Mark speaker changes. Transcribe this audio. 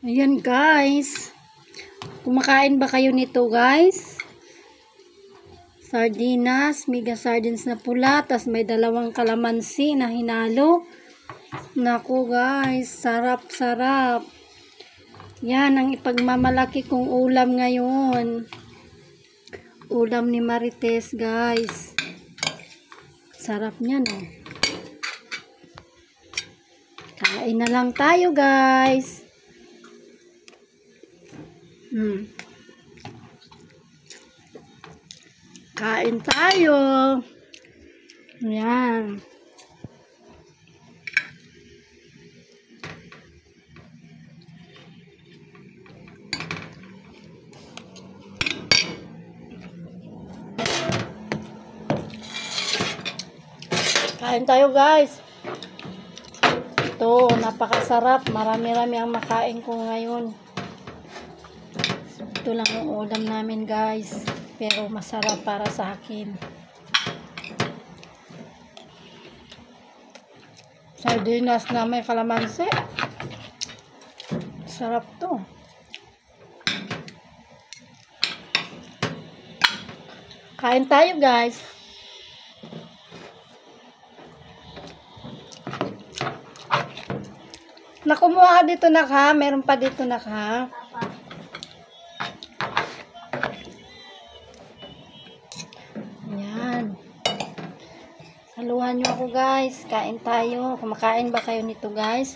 Speaker 1: Ayan guys. Kumakain ba kayo nito guys? Sardinas, mega sardines na pula, tas may dalawang kalamansi na hinalo. Naku guys, sarap-sarap. Yan ang ipagmamalaki kong ulam ngayon. Ulam ni Marites guys. Sarap niyan oh. Kain na lang tayo guys. Kain tayo. Yan. Kain tayo guys. Ito, napakasarap. Marami-rami ang makain ko ngayon. Ito lang ang ulam namin guys. Pero masarap para sa akin. Sardinas na may kalamansi. Sarap to. Kain tayo guys. Nakumuha ka dito nak ha. Meron pa dito nak ha. Yan. Haluhan nyo ako guys. Kain tayo. Kumakain ba kayo nito guys?